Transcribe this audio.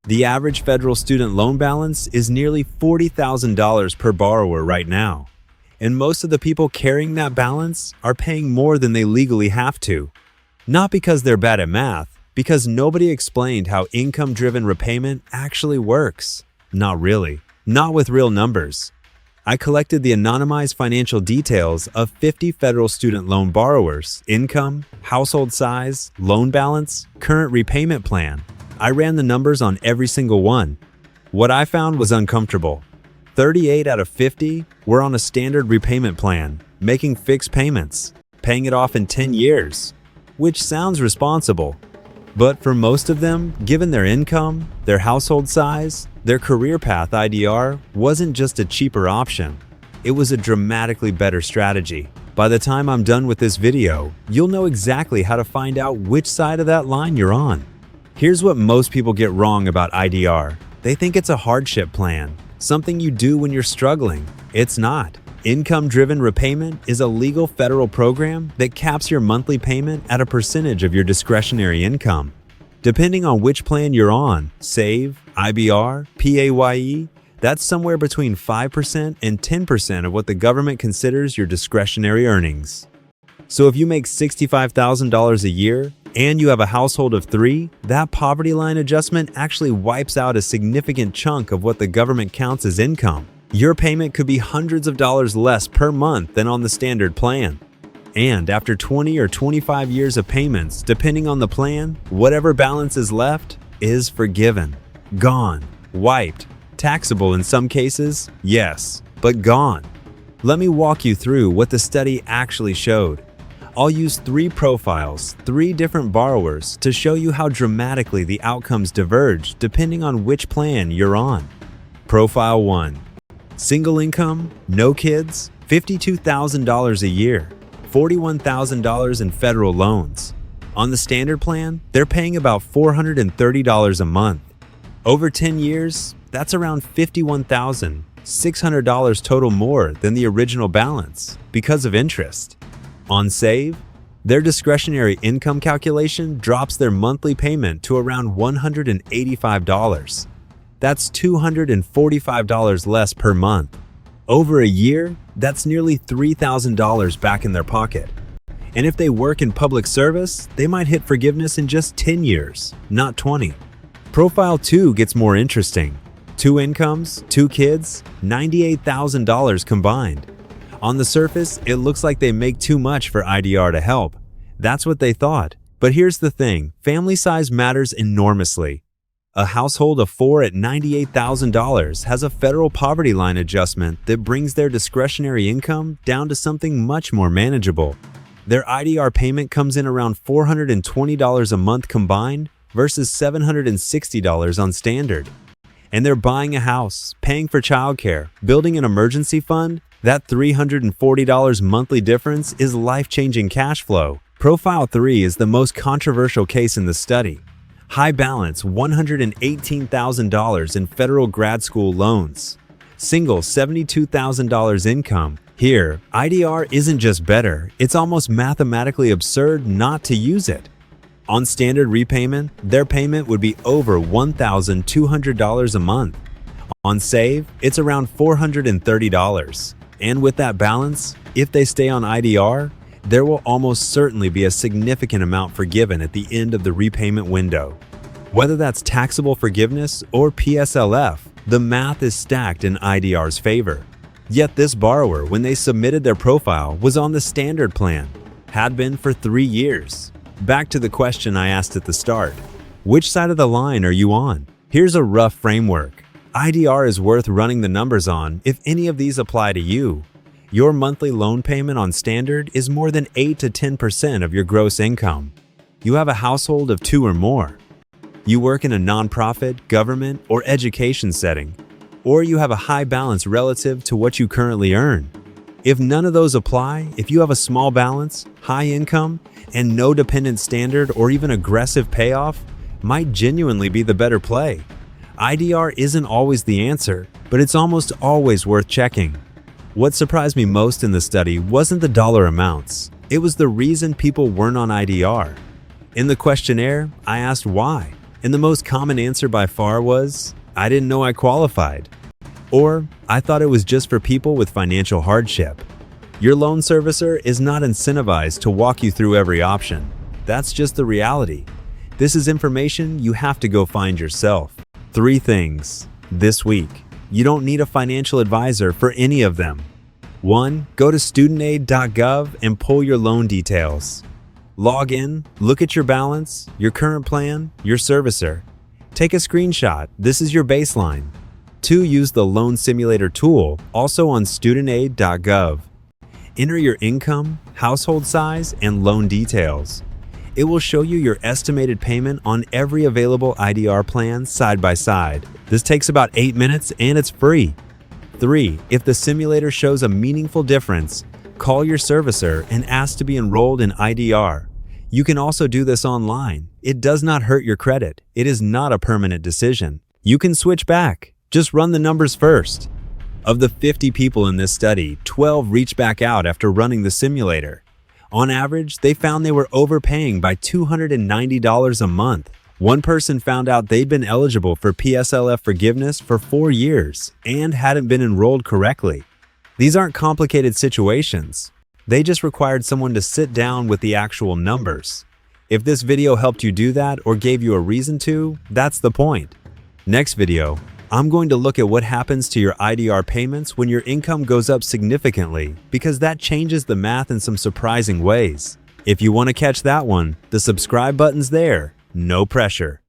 The average federal student loan balance is nearly $40,000 per borrower right now. And most of the people carrying that balance are paying more than they legally have to. Not because they're bad at math, because nobody explained how income-driven repayment actually works. Not really. Not with real numbers. I collected the anonymized financial details of 50 federal student loan borrowers, income, household size, loan balance, current repayment plan. I ran the numbers on every single one. What I found was uncomfortable. 38 out of 50 were on a standard repayment plan, making fixed payments, paying it off in 10 years, which sounds responsible. But for most of them, given their income, their household size, their career path, IDR wasn't just a cheaper option. It was a dramatically better strategy. By the time I'm done with this video, you'll know exactly how to find out which side of that line you're on. Here's what most people get wrong about IDR. They think it's a hardship plan, something you do when you're struggling. It's not. Income-Driven Repayment is a legal federal program that caps your monthly payment at a percentage of your discretionary income. Depending on which plan you're on, SAVE, IBR, PAYE, that's somewhere between 5% and 10% of what the government considers your discretionary earnings. So if you make $65,000 a year and you have a household of 3, that poverty line adjustment actually wipes out a significant chunk of what the government counts as income. Your payment could be hundreds of dollars less per month than on the standard plan. And after 20 or 25 years of payments, depending on the plan, whatever balance is left is forgiven, gone, wiped, taxable in some cases, yes, but gone. Let me walk you through what the study actually showed. I'll use 3 profiles, 3 different borrowers, to show you how dramatically the outcomes diverge depending on which plan you're on. Profile 1. Single income, no kids, $52,000 a year, $41,000 in federal loans. On the standard plan, they're paying about $430 a month. Over 10 years, that's around $51,600 total more than the original balance because of interest. On SAVE, their discretionary income calculation drops their monthly payment to around $185. That's $245 less per month. Over a year, that's nearly $3,000 back in their pocket. And if they work in public service, they might hit forgiveness in just 10 years, not 20. Profile 2 gets more interesting. 2 incomes, 2 kids, $98,000 combined. On the surface, it looks like they make too much for IDR to help. That's what they thought. But here's the thing, family size matters enormously. A household of 4 at $98,000 has a federal poverty line adjustment that brings their discretionary income down to something much more manageable. Their IDR payment comes in around $420 a month combined versus $760 on standard. And they're buying a house, paying for childcare, building an emergency fund. That $340 monthly difference is life-changing cash flow. Profile 3 is the most controversial case in the study. High balance, $118,000 in federal grad school loans. Single, $72,000 income. Here, IDR isn't just better, it's almost mathematically absurd not to use it. On standard repayment, their payment would be over $1,200 a month. On SAVE, it's around $430. And with that balance, if they stay on IDR, there will almost certainly be a significant amount forgiven at the end of the repayment window. Whether that's taxable forgiveness or PSLF, the math is stacked in IDR's favor. Yet this borrower, when they submitted their profile, was on the standard plan, had been for 3 years. Back to the question I asked at the start. Which side of the line are you on? Here's a rough framework. IDR is worth running the numbers on if any of these apply to you. Your monthly loan payment on standard is more than 8 to 10% of your gross income. You have a household of 2 or more. You work in a nonprofit, government, or education setting. Or you have a high balance relative to what you currently earn. If none of those apply, if you have a small balance, high income, and no dependent standard or even aggressive payoff, might genuinely be the better play. IDR isn't always the answer, but it's almost always worth checking. What surprised me most in the study wasn't the dollar amounts. It was the reason people weren't on IDR. In the questionnaire, I asked why, And the most common answer by far was, "I didn't know I qualified." Or, "I thought it was just for people with financial hardship." Your loan servicer is not incentivized to walk you through every option. That's just the reality. This is information you have to go find yourself. 3 things this week. You don't need a financial advisor for any of them. 1. Go to studentaid.gov and pull your loan details. Log in, look at your balance, your current plan, your servicer. Take a screenshot. This is your baseline. 2. Use the loan simulator tool, also on studentaid.gov. Enter your income, household size, and loan details. It will show you your estimated payment on every available IDR plan side by side. This takes about 8 minutes and it's free. 3. If the simulator shows a meaningful difference, call your servicer and ask to be enrolled in IDR. You can also do this online. It does not hurt your credit. It is not a permanent decision. You can switch back. Just run the numbers first. Of the 50 people in this study, 12 reached back out after running the simulator. On average, they found they were overpaying by $290 a month. One person found out they'd been eligible for PSLF forgiveness for 4 years and hadn't been enrolled correctly. These aren't complicated situations. They just required someone to sit down with the actual numbers. If this video helped you do that or gave you a reason to, that's the point. Next video, I'm going to look at what happens to your IDR payments when your income goes up significantly, because that changes the math in some surprising ways. If you want to catch that one, the subscribe button's there. No pressure.